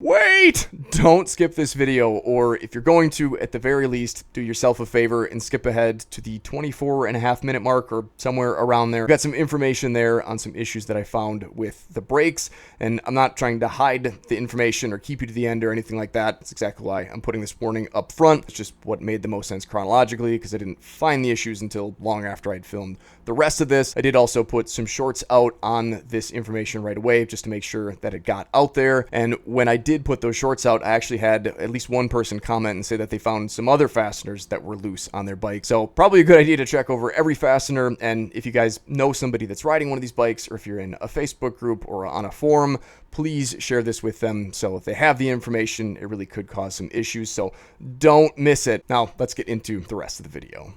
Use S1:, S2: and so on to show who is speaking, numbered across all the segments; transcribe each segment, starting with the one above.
S1: Wait! Don't skip this video, or if you're going to, at the very least, do yourself a favor and skip ahead to the 24.5-minute mark or somewhere around there. I've got some information there on some issues that I found with the brakes, and I'm not trying to hide the information or keep you to the end or anything like that. That's exactly why I'm putting this warning up front. It's just what made the most sense chronologically, because I didn't find the issues until long after I'd filmed the rest of this. I did also put some shorts out on this information right away, just to make sure that it got out there, and when I did put those shorts out, I actually had at least one person comment and say that they found some other fasteners that were loose on their bike. So probably a good idea to check over every fastener, and if you guys know somebody that's riding one of these bikes, or if you're in a Facebook group or on a forum, please share this with them. So if they have the information, it really could cause some issues, so don't miss it. Now let's get into the rest of the video.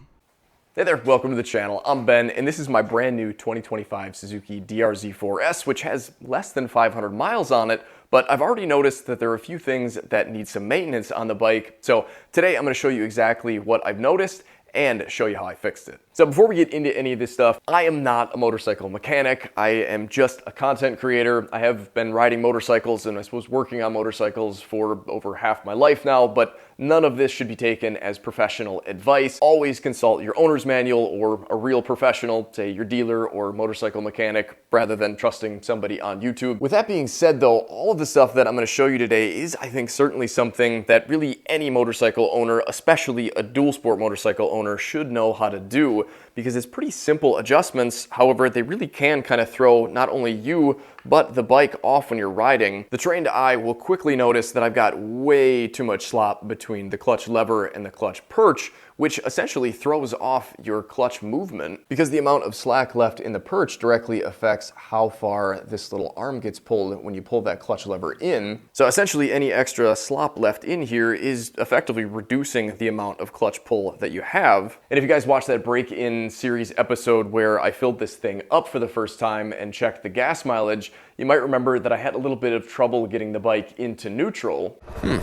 S1: Hey there, welcome to the channel. I'm Ben, and this is my brand new 2025 Suzuki DRZ4S, which has less than 500 miles on it, but I've already noticed that there are a few things that need some maintenance on the bike. So today I'm going to show you exactly what I've noticed and show you how I fixed it. So before we get into any of this stuff, I am not a motorcycle mechanic. I am just a content creator. I have been riding motorcycles and I suppose working on motorcycles for over half my life now, but none of this should be taken as professional advice. Always consult your owner's manual or a real professional, say your dealer or motorcycle mechanic, rather than trusting somebody on YouTube. With that being said though, all of the stuff that I'm going to show you today is, I think, certainly something that really any motorcycle owner, especially a dual sport motorcycle owner, should know how to do, because it's pretty simple adjustments. However, they really can kind of throw not only you, but the bike off when you're riding. The trained eye will quickly notice that I've got way too much slop between the clutch lever and the clutch perch, which essentially throws off your clutch movement, because the amount of slack left in the perch directly affects how far this little arm gets pulled when you pull that clutch lever in. So essentially any extra slop left in here is effectively reducing the amount of clutch pull that you have. And if you guys watched that break-in series episode where I filled this thing up for the first time and checked the gas mileage, you might remember that I had a little bit of trouble getting the bike into neutral.
S2: I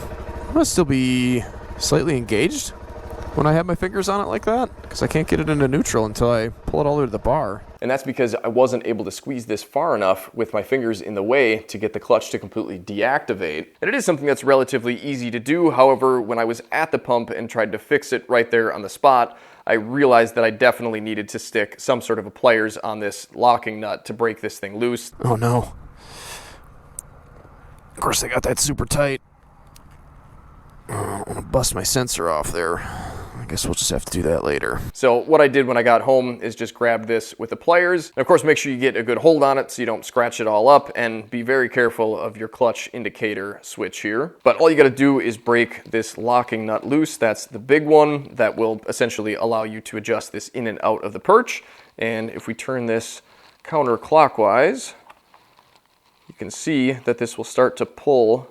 S2: must still be slightly engaged when I have my fingers on it like that, because I can't get it into neutral until I pull it all the way to the bar.
S1: And that's because I wasn't able to squeeze this far enough with my fingers in the way to get the clutch to completely deactivate. And it is something that's relatively easy to do. However, when I was at the pump and tried to fix it right there on the spot, I realized that I definitely needed to stick some sort of a pliers on this locking nut to break this thing loose.
S2: Oh no. Of course they got that super tight. I want to bust my sensor off there. I guess we'll just have to do that later.
S1: So what I did when I got home is just grab this with the pliers. And of course, make sure you get a good hold on it so you don't scratch it all up, and be very careful of your clutch indicator switch here. But all you got to do is break this locking nut loose. That's the big one that will essentially allow you to adjust this in and out of the perch. And if we turn this counterclockwise, you can see that this will start to pull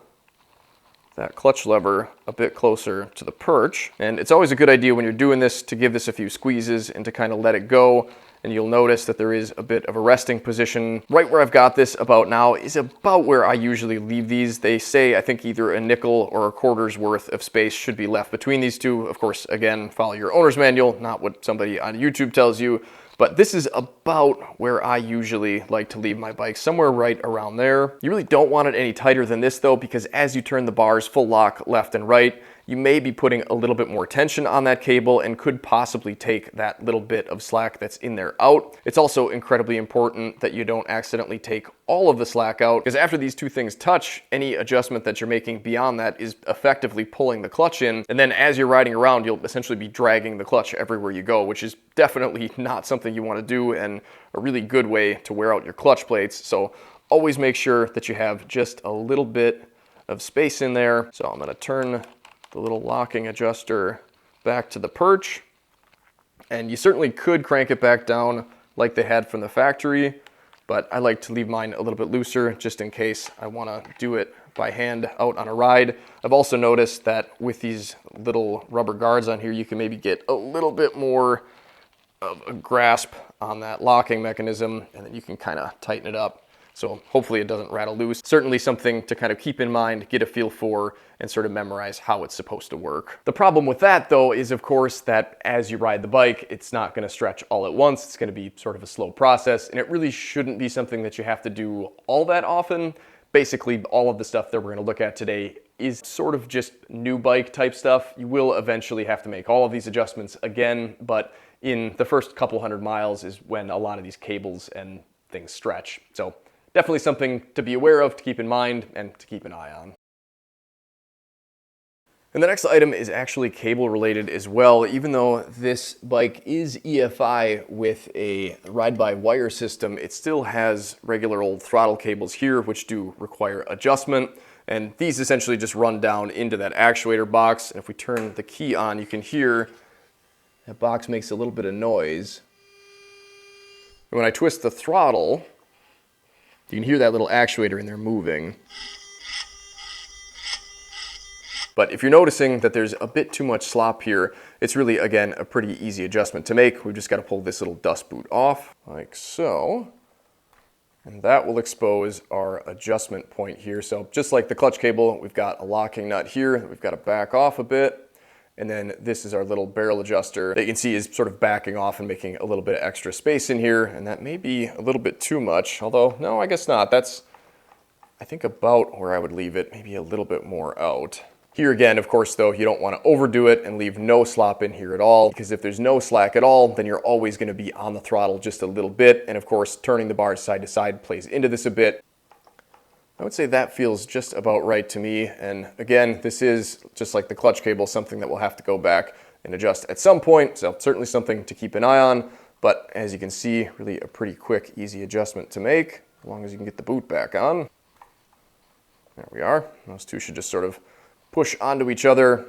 S1: that clutch lever a bit closer to the perch. And it's always a good idea when you're doing this to give this a few squeezes and to kind of let it go. And you'll notice that there is a bit of a resting position. Right where I've got this about now is about where I usually leave these. They say, I think, either a nickel or a quarter's worth of space should be left between these two. Of course, again, follow your owner's manual, not what somebody on YouTube tells you. But this is about where I usually like to leave my bike, somewhere right around there. You really don't want it any tighter than this though, because as you turn the bars full lock left and right, you may be putting a little bit more tension on that cable and could possibly take that little bit of slack that's in there out. It's also incredibly important that you don't accidentally take all of the slack out, because after these two things touch, any adjustment that you're making beyond that is effectively pulling the clutch in. And then as you're riding around, you'll essentially be dragging the clutch everywhere you go, which is definitely not something you want to do and a really good way to wear out your clutch plates. So always make sure that you have just a little bit of space in there. So I'm going to turn the little locking adjuster back to the perch, and you certainly could crank it back down like they had from the factory, but I like to leave mine a little bit looser just in case I want to do it by hand out on a ride. I've also noticed that with these little rubber guards on here, you can maybe get a little bit more of a grasp on that locking mechanism, and then you can kind of tighten it up. So hopefully it doesn't rattle loose. Certainly something to kind of keep in mind, get a feel for, and sort of memorize how it's supposed to work. The problem with that though is, of course, that as you ride the bike, it's not going to stretch all at once. It's going to be sort of a slow process, and it really shouldn't be something that you have to do all that often, basically all of the stuff that we're going to look at today is sort of just new bike type stuff. You will eventually have to make all of these adjustments again, but in the first couple hundred miles is when a lot of these cables and things stretch. So definitely something to be aware of, to keep in mind, and to keep an eye on. And the next item is actually cable related as well. Even though this bike is EFI with a ride-by-wire system, it still has regular old throttle cables here, which do require adjustment. And these essentially just run down into that actuator box. And if we turn the key on, you can hear that box makes a little bit of noise. And when I twist the throttle, you can hear that little actuator in there moving. But if you're noticing that there's a bit too much slop here, it's really, again, a pretty easy adjustment to make. We've just got to pull this little dust boot off, like so. And that will expose our adjustment point here. So just like the clutch cable, we've got a locking nut here that we've got to back off a bit. And then this is our little barrel adjuster that you can see is sort of backing off and making a little bit of extra space in here. And that may be a little bit too much, although no, I guess not. That's, I think, about where I would leave it, maybe a little bit more out. Here again, of course, though, you don't want to overdo it and leave no slop in here at all, because if there's no slack at all, then you're always going to be on the throttle just a little bit. And of course, turning the bars side to side plays into this a bit. I would say that feels just about right to me. And again, this is, just like the clutch cable, something that we'll have to go back and adjust at some point. So certainly something to keep an eye on. But as you can see, really a pretty quick, easy adjustment to make, as long as you can get the boot back on. There we are. Those two should just sort of push onto each other,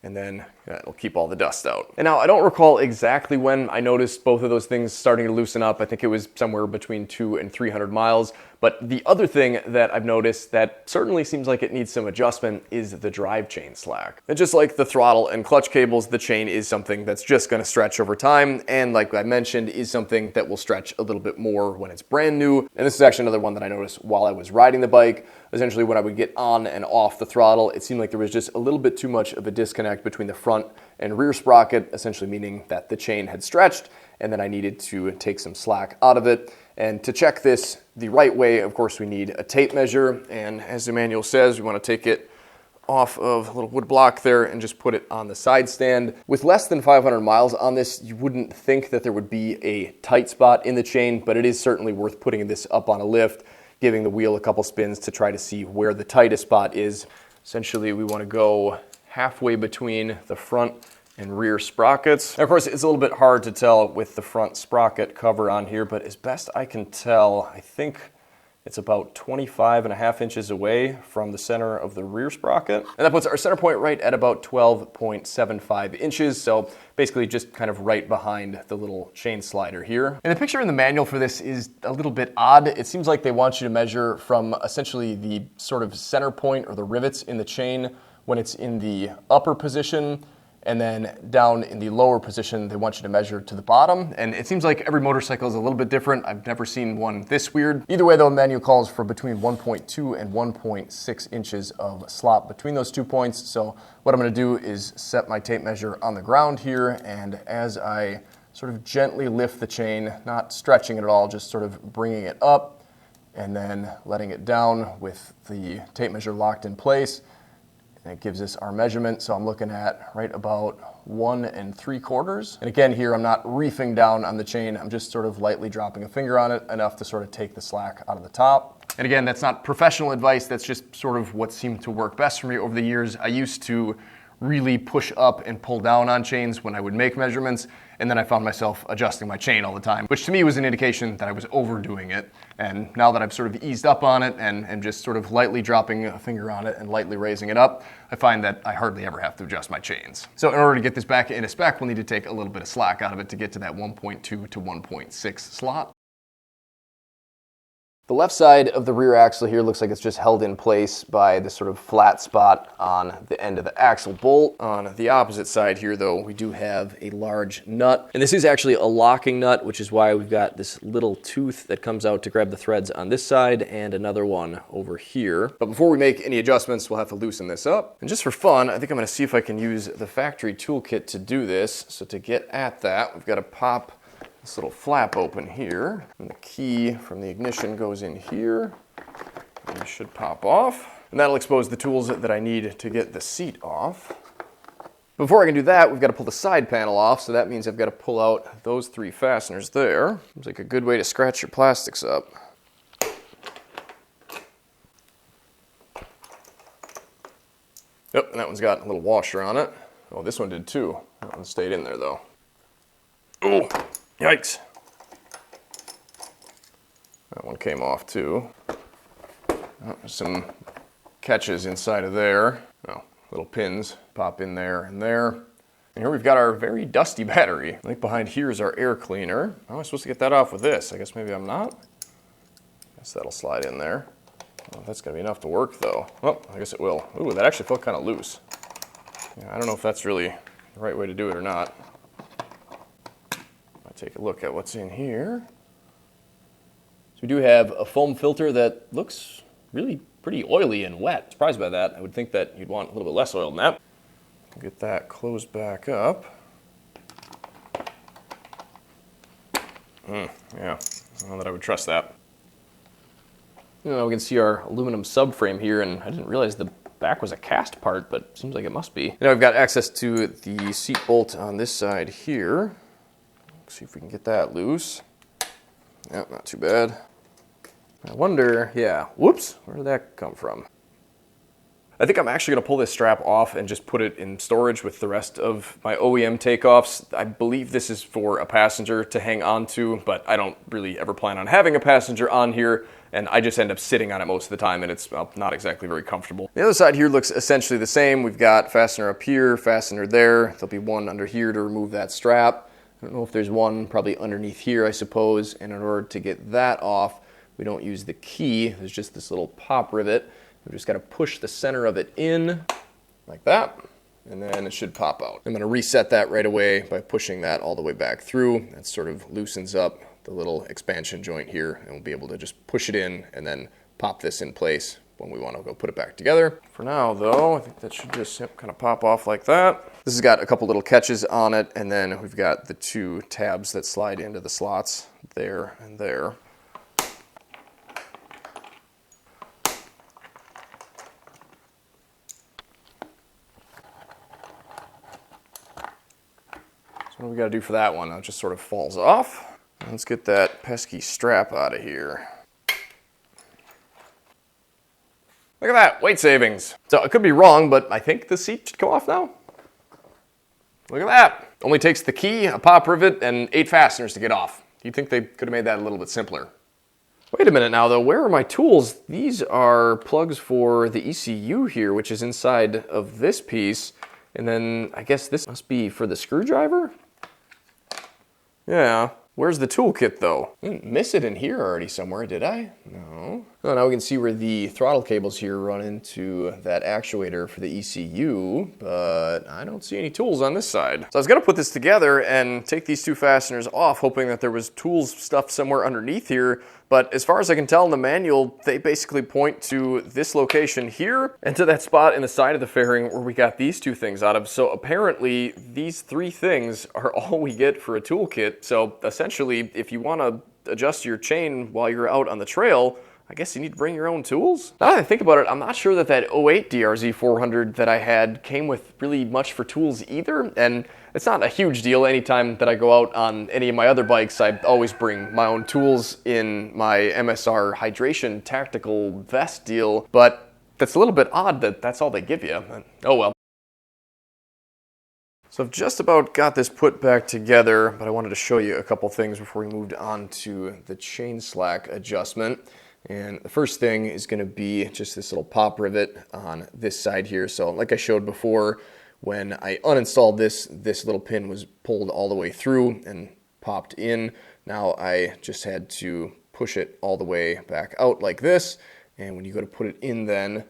S1: and then it'll keep all the dust out. And now I don't recall exactly when I noticed both of those things starting to loosen up. I think it was somewhere between 200 and 300 miles. But the other thing that I've noticed that certainly seems like it needs some adjustment is the drive chain slack. And just like the throttle and clutch cables, the chain is something that's just going to stretch over time. And like I mentioned, is something that will stretch a little bit more when it's brand new. And this is actually another one that I noticed while I was riding the bike. Essentially, when I would get on and off the throttle, it seemed like there was just a little bit too much of a disconnect between the front and rear sprocket, essentially meaning that the chain had stretched, and then I needed to take some slack out of it. And to check this the right way, of course, we need a tape measure. And as the manual says, we want to take it off of a little wood block there and just put it on the side stand. With less than 500 miles on this, you wouldn't think that there would be a tight spot in the chain, but it is certainly worth putting this up on a lift, giving the wheel a couple spins to try to see where the tightest spot is. Essentially, we want to go halfway between the front and rear sprockets. And of course, it's a little bit hard to tell with the front sprocket cover on here, but as best I can tell, I think it's about 25.5 inches away from the center of the rear sprocket. And that puts our center point right at about 12.75 inches. So basically just kind of right behind the little chain slider here. And the picture in the manual for this is a little bit odd. It seems like they want you to measure from essentially the sort of center point or the rivets in the chain when it's in the upper position, and then down in the lower position, they want you to measure to the bottom. And it seems like every motorcycle is a little bit different. I've never seen one this weird. Either way, though, the manual calls for between 1.2 and 1.6 inches of slop between those 2 points. So what I'm gonna do is set my tape measure on the ground here, and as I sort of gently lift the chain, not stretching it at all, just sort of bringing it up and then letting it down with the tape measure locked in place. And it gives us our measurement, so I'm looking at right about 1 3/4. And again, here I'm not reefing down on the chain, I'm just sort of lightly dropping a finger on it, enough to sort of take the slack out of the top. And again, that's not professional advice, that's just sort of what seemed to work best for me over the years. I used to really push up and pull down on chains when I would make measurements, and then I found myself adjusting my chain all the time, which to me was an indication that I was overdoing it. And now that I've sort of eased up on it and just sort of lightly dropping a finger on it and lightly raising it up, I find that I hardly ever have to adjust my chains. So in order to get this back into spec, we'll need to take a little bit of slack out of it to get to that 1.2 to 1.6 slot. The left side of the rear axle here looks like it's just held in place by this sort of flat spot on the end of the axle bolt. On the opposite side here, though, we do have a large nut. And this is actually a locking nut, which is why we've got this little tooth that comes out to grab the threads on this side and another one over here. But before we make any adjustments, we'll have to loosen this up. And just for fun, I think I'm going to see if I can use the factory toolkit to do this. So to get at that, we've got to pop this little flap open here, and the key from the ignition goes in here. These should pop off. And that'll expose the tools that I need to get the seat off. Before I can do that, we've got to pull the side panel off, so that means I've got to pull out those 3 fasteners there. Seems like a good way to scratch your plastics up. Yep, and that one's got a little washer on it. Oh, this one did too. That one stayed in there though. Oh, yikes. That one came off too. Oh, there's some catches inside of there. Oh, little pins pop in there and there. And here we've got our very dusty battery. I think behind here is our air cleaner. How am I supposed to get that off with this? I guess maybe I'm not. Guess that'll slide in there. Well, that's gonna be enough to work though. Well, I guess it will. Ooh, that actually felt kind of loose. Yeah, I don't know if that's really the right way to do it or not. I'll take a look at what's in here. So we do have a foam filter that looks really pretty oily and wet. Surprised by that. I would think that you'd want a little bit less oil than that. Get that closed back up. Yeah, I don't know that I would trust that. You know, we can see our aluminum subframe here, and I didn't realize the back was a cast part, but it seems like it must be. Now I've got access to the seat bolt on this side here. Let's see if we can get that loose. Yep, not too bad. I wonder, yeah, whoops, where did that come from? I think I'm actually going to pull this strap off and just put it in storage with the rest of my OEM takeoffs. I believe this is for a passenger to hang on to, but I don't really ever plan on having a passenger on here, and I just end up sitting on it most of the time, and it's not exactly very comfortable. The other side here looks essentially the same. We've got fastener up here, fastener there. There'll be one under here to remove that strap. I don't know if there's one probably underneath here, I suppose, and in order to get that off, we don't use the key. There's just this little pop rivet. We've just got to push the center of it in like that, and then it should pop out. I'm going to reset that right away by pushing that all the way back through. That sort of loosens up the little expansion joint here, and we'll be able to just push it in and then pop this in place when we want to go put it back together. For now though, I think that should just kind of pop off like that. This has got a couple little catches on it, and then we've got the 2 tabs that slide into the slots there and there. What do we got to do for that one? It just sort of falls off. Let's get that pesky strap out of here. Look at that, weight savings. So I could be wrong, but I think the seat should come off now. Look at that. Only takes the key, a pop rivet, and 8 fasteners to get off. You'd think they could have made that a little bit simpler. Wait a minute now though, where are my tools? These are plugs for the ECU here, which is inside of this piece. And then I guess this must be for the screwdriver? Yeah. Where's the toolkit though? I didn't miss it in here already somewhere, did I? No. Oh, now we can see where the throttle cables here run into that actuator for the ECU, but I don't see any tools on this side. So I was gonna put this together and take these 2 fasteners off, hoping that there was tools stuffed somewhere underneath here, but as far as I can tell in the manual, they basically point to this location here and to that spot in the side of the fairing where we got these 2 things out of. So apparently these 3 things are all we get for a toolkit. So essentially, if you want to adjust your chain while you're out on the trail, I guess you need to bring your own tools. Now that I think about it, I'm not sure that that 08 DRZ400 that I had came with really much for tools either, and it's not a huge deal. Anytime that I go out on any of my other bikes, I always bring my own tools in my MSR hydration tactical vest deal, but that's a little bit odd that that's all they give you. Oh well. So I've just about got this put back together, but I wanted to show you a couple things before we moved on to the chain slack adjustment. And the first thing is going to be just this little pop rivet on this side here. So like I showed before, when I uninstalled this little pin was pulled all the way through and popped in. Now I just had to push it all the way back out like this. And when you go to put it in, then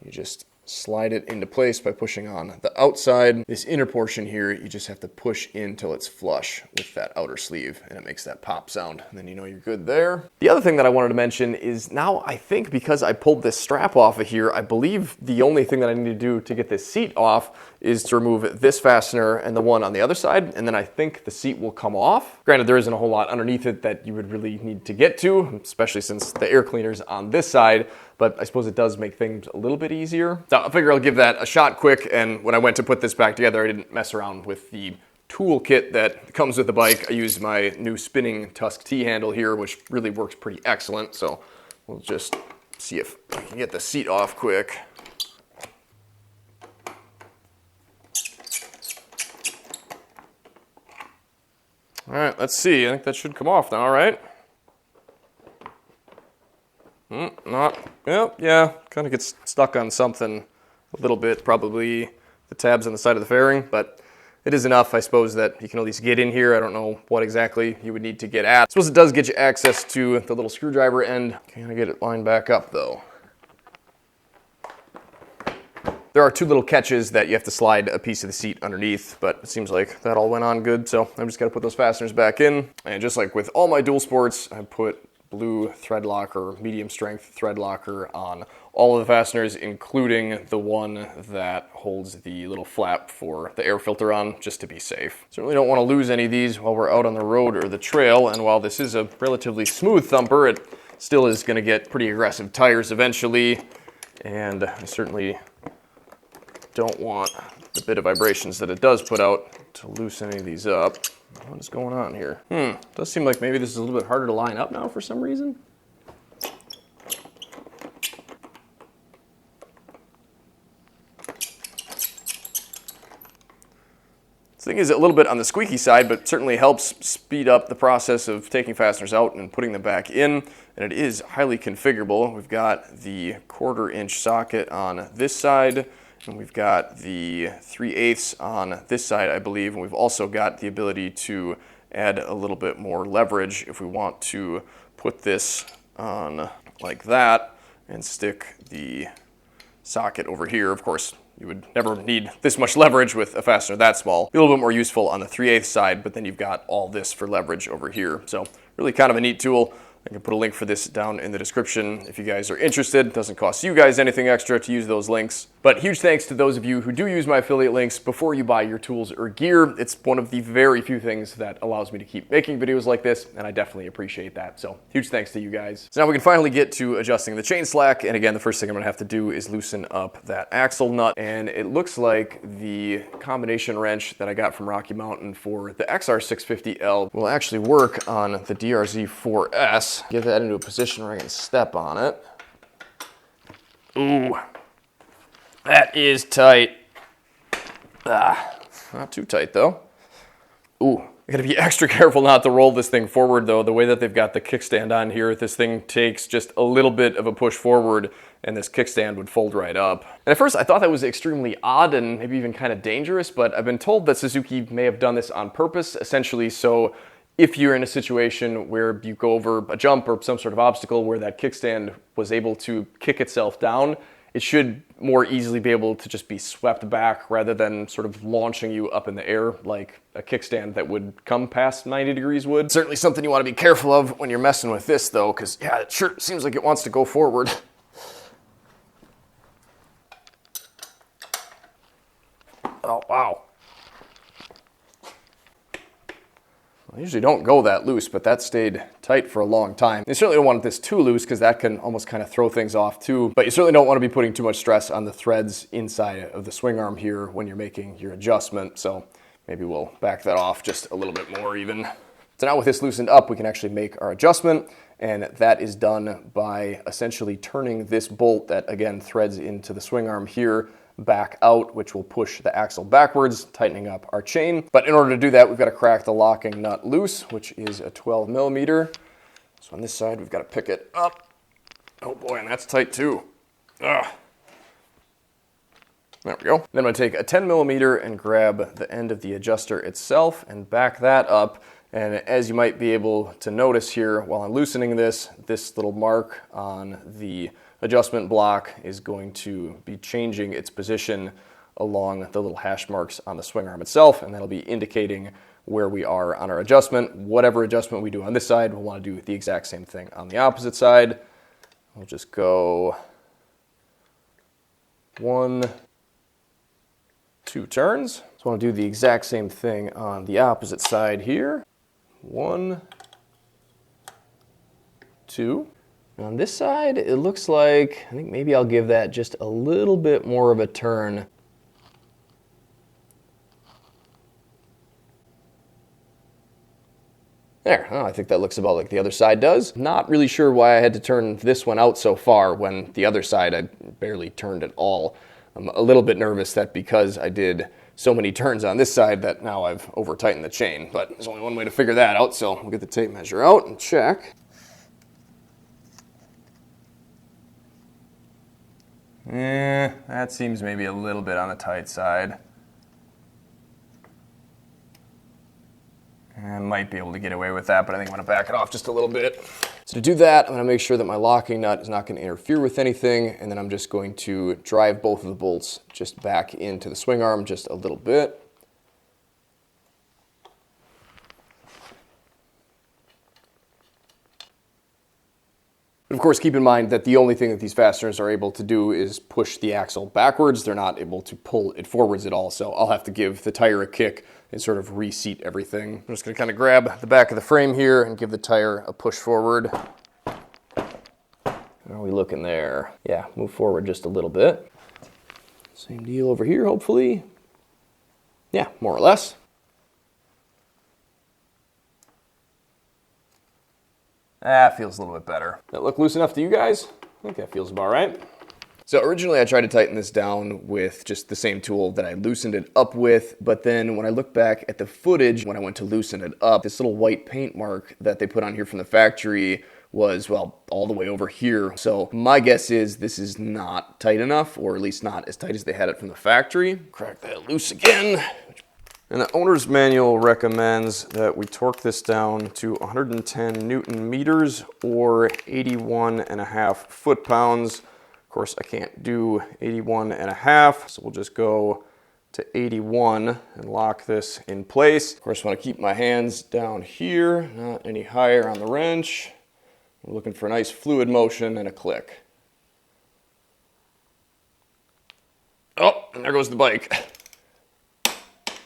S1: you just slide it into place by pushing on the outside. This inner portion here, you just have to push in till it's flush with that outer sleeve, and it makes that pop sound, and then you know you're good there. The other thing that I wanted to mention is now I think because I pulled this strap off of here, I believe the only thing that I need to do to get this seat off is to remove this fastener and the one on the other side, and then I think the seat will come off. Granted, there isn't a whole lot underneath it that you would really need to get to, especially since the air cleaner's on this side, but I suppose it does make things a little bit easier. So I figure I'll give that a shot quick, and when I went to put this back together, I didn't mess around with the toolkit that comes with the bike. I used my new spinning Tusk T-handle here, which really works pretty excellent, so we'll just see if I can get the seat off quick. All right, let's see. I think that should come off now, right? Not. Well, yeah, kind of gets stuck on something a little bit, probably the tabs on the side of the fairing, but it is enough, I suppose, that you can at least get in here. I don't know what exactly you would need to get at. I suppose it does get you access to the little screwdriver end. Can't get it lined back up, though. There are two little catches that you have to slide a piece of the seat underneath, but it seems like that all went on good, so I'm just gonna put those fasteners back in. And just like with all my dual sports, I put blue thread locker, medium strength thread locker on all of the fasteners, including the one that holds the little flap for the air filter on, just to be safe. Certainly don't want to lose any of these while we're out on the road or the trail, and while this is a relatively smooth thumper, it still is gonna get pretty aggressive tires eventually, and I certainly don't want the bit of vibrations that it does put out to loosen any of these up. What is going on here? Does seem like maybe this is a little bit harder to line up now for some reason. This thing is a little bit on the squeaky side, but certainly helps speed up the process of taking fasteners out and putting them back in. And it is highly configurable. We've got the 1/4 inch socket on this side, and we've got the 3/8 on this side, I believe. And we've also got the ability to add a little bit more leverage if we want to put this on like that and stick the socket over here. Of course, you would never need this much leverage with a fastener that small. Be a little bit more useful on the 3/8 side, but then you've got all this for leverage over here. So really kind of a neat tool. I can put a link for this down in the description if you guys are interested. It doesn't cost you guys anything extra to use those links. But huge thanks to those of you who do use my affiliate links before you buy your tools or gear. It's one of the very few things that allows me to keep making videos like this, and I definitely appreciate that. So huge thanks to you guys. So now we can finally get to adjusting the chain slack. And again, the first thing I'm gonna have to do is loosen up that axle nut. And it looks like the combination wrench that I got from Rocky Mountain for the XR650L will actually work on the DRZ4S. Get that into a position where I can step on it. Ooh, that is tight. Not too tight though. Ooh, I gotta be extra careful not to roll this thing forward though. The way that they've got the kickstand on here, this thing takes just a little bit of a push forward and this kickstand would fold right up. And at first I thought that was extremely odd and maybe even kind of dangerous, but I've been told that Suzuki may have done this on purpose, essentially so if you're in a situation where you go over a jump or some sort of obstacle where that kickstand was able to kick itself down, it should more easily be able to just be swept back rather than sort of launching you up in the air like a kickstand that would come past 90 degrees would. Certainly something you want to be careful of when you're messing with this though, because yeah, it sure seems like it wants to go forward. Oh, wow. I usually don't go that loose, but that stayed tight for a long time. You certainly don't want this too loose because that can almost kind of throw things off too, but you certainly don't want to be putting too much stress on the threads inside of the swing arm here when you're making your adjustment, so maybe we'll back that off just a little bit more even. So now with this loosened up, we can actually make our adjustment, and that is done by essentially turning this bolt that again threads into the swing arm here back out, which will push the axle backwards, tightening up our chain. But in order to do that, we've got to crack the locking nut loose, which is a 12 millimeter. So on this side, we've got to pick it up. Oh boy, and that's tight too. Ugh. There we go. Then I'm going to take a 10 millimeter and grab the end of the adjuster itself and back that up. And as you might be able to notice here, while I'm loosening this little mark on the adjustment block is going to be changing its position along the little hash marks on the swing arm itself, and that'll be indicating where we are on our adjustment. Whatever adjustment we do on this side, we'll want to do the exact same thing on the opposite side. We'll just go 1, 2 turns. So I want to do the exact same thing on the opposite side here. 1, 2. On this side, it looks like, I think maybe I'll give that just a little bit more of a turn. There, oh, I think that looks about like the other side does. Not really sure why I had to turn this one out so far when the other side I barely turned at all. I'm a little bit nervous that because I did so many turns on this side that now I've over-tightened the chain, but there's only one way to figure that out, so we'll get the tape measure out and check. That seems maybe a little bit on the tight side. I might be able to get away with that, but I think I'm going to back it off just a little bit. So to do that, I'm going to make sure that my locking nut is not going to interfere with anything, and then I'm just going to drive both of the bolts just back into the swing arm just a little bit. But of course, keep in mind that the only thing that these fasteners are able to do is push the axle backwards. They're not able to pull it forwards at all, so I'll have to give the tire a kick and sort of reseat everything. I'm just going to kind of grab the back of the frame here and give the tire a push forward. How are we looking there? Yeah, move forward just a little bit. Same deal over here, hopefully. Yeah, more or less. That feels a little bit better. That look loose enough to you guys? I think that feels about right. So originally I tried to tighten this down with just the same tool that I loosened it up with, but then when I look back at the footage, when I went to loosen it up, this little white paint mark that they put on here from the factory was, well, all the way over here. So my guess is this is not tight enough, or at least not as tight as they had it from the factory. Crack that loose again. And the owner's manual recommends that we torque this down to 110 Newton meters or 81.5 foot-pounds. Of course, I can't do 81.5, so we'll just go to 81 and lock this in place. Of course, I want to keep my hands down here, not any higher on the wrench. I'm looking for a nice fluid motion and a click. Oh, and there goes the bike.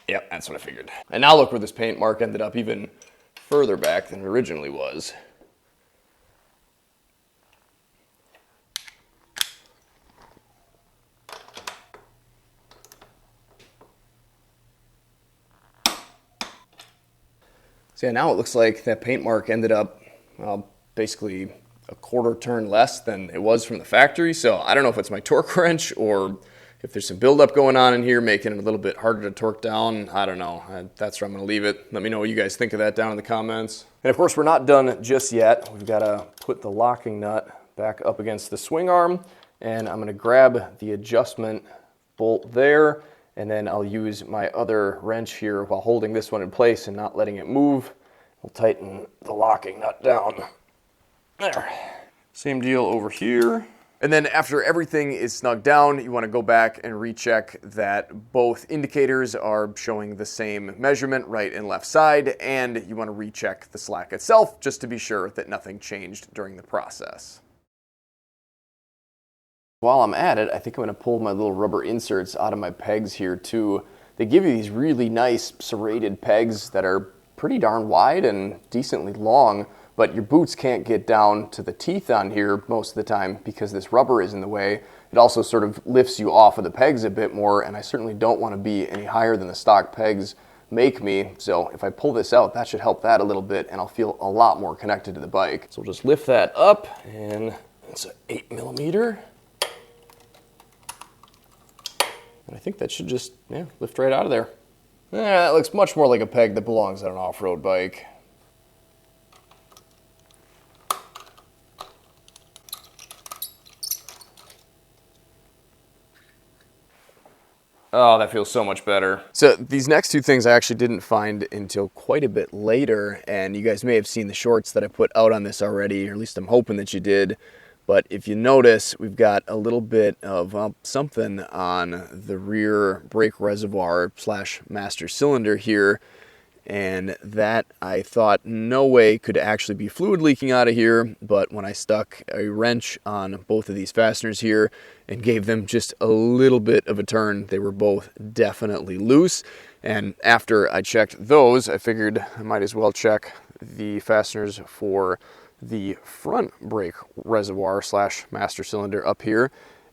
S1: Yep, that's what I figured. And now look where this paint mark ended up even further back than it originally was. So yeah, now it looks like that paint mark ended up, well, basically a quarter turn less than it was from the factory. So I don't know if it's my torque wrench or if there's some buildup going on in here, making it a little bit harder to torque down. I don't know. That's where I'm going to leave it. Let me know what you guys think of that down in the comments. And of course, we're not done just yet. We've got to put the locking nut back up against the swing arm, and I'm going to grab the adjustment bolt there, and then I'll use my other wrench here while holding this one in place and not letting it move. We'll tighten the locking nut down. There. Same deal over here. And then after everything is snugged down, you want to go back and recheck that both indicators are showing the same measurement, right and left side, and you want to recheck the slack itself just to be sure that nothing changed during the process. While I'm at it, I think I'm going to pull my little rubber inserts out of my pegs here too. They give you these really nice serrated pegs that are pretty darn wide and decently long, but your boots can't get down to the teeth on here most of the time because this rubber is in the way. It also sort of lifts you off of the pegs a bit more, and I certainly don't want to be any higher than the stock pegs make me. So if I pull this out, that should help that a little bit, and I'll feel a lot more connected to the bike. So we'll just lift that up, and it's an 8mm. And I think that should just, yeah, lift right out of there. That looks much more like a peg that belongs on an off-road bike. Oh, that feels so much better. So these next two things I actually didn't find until quite a bit later, and you guys may have seen the shorts that I put out on this already, or at least I'm hoping that you did. But if you notice, we've got a little bit of something on the rear brake reservoir / master cylinder here, and that I thought no way could actually be fluid leaking out of here, but when I stuck a wrench on both of these fasteners here and gave them just a little bit of a turn, they were both definitely loose. And after I checked those, I figured I might as well check the fasteners for the front brake reservoir slash master cylinder up here.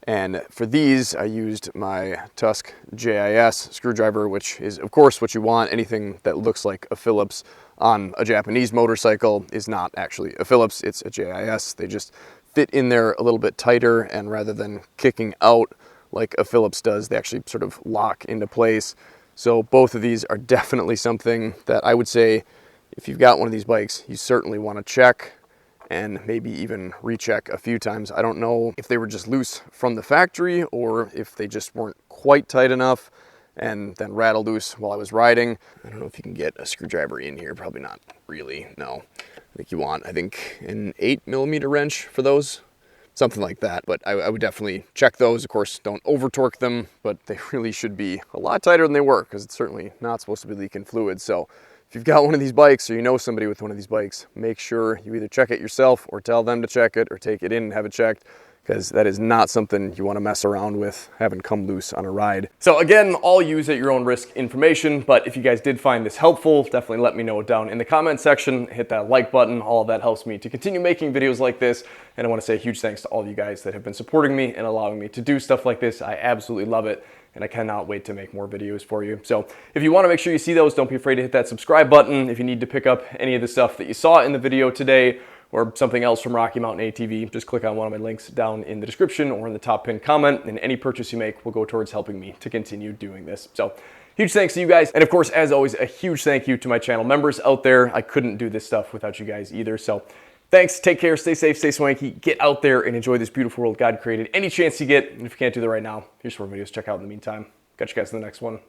S1: And for these, I used my Tusk JIS screwdriver, which is, of course, what you want. Anything that looks like a Phillips on a Japanese motorcycle is not actually a Phillips, it's a JIS. They just fit in there a little bit tighter, and rather than kicking out like a Phillips does, they actually sort of lock into place. So both of these are definitely something that I would say, if you've got one of these bikes, you certainly want to check and maybe even recheck a few times. I don't know if they were just loose from the factory or if they just weren't quite tight enough and then rattled loose while I was riding. I don't know if you can get a screwdriver in here. Probably not really, no. I think you want, an 8mm wrench for those, something like that. But I would definitely check those. Of course, don't over torque them, but they really should be a lot tighter than they were, because it's certainly not supposed to be leaking fluid. So if you've got one of these bikes, or you know somebody with one of these bikes, make sure you either check it yourself or tell them to check it, or take it in and have it checked, because that is not something you want to mess around with having come loose on a ride. So again, all use at your own risk information, but if you guys did find this helpful, definitely let me know down in the comment section. Hit that like button. All of that helps me to continue making videos like this, and I want to say a huge thanks to all of you guys that have been supporting me and allowing me to do stuff like this. I absolutely love it, and I cannot wait to make more videos for you. So if you want to make sure you see those, don't be afraid to hit that subscribe button. If you need to pick up any of the stuff that you saw in the video today, or something else from Rocky Mountain ATV, just click on one of my links down in the description or in the top pinned comment, and any purchase you make will go towards helping me to continue doing this. So huge thanks to you guys. And of course, as always, a huge thank you to my channel members out there. I couldn't do this stuff without you guys either. So thanks, take care, stay safe, stay swanky, get out there and enjoy this beautiful world God created any chance you get. And if you can't do that right now, here's some more videos to check out in the meantime. Catch you guys in the next one.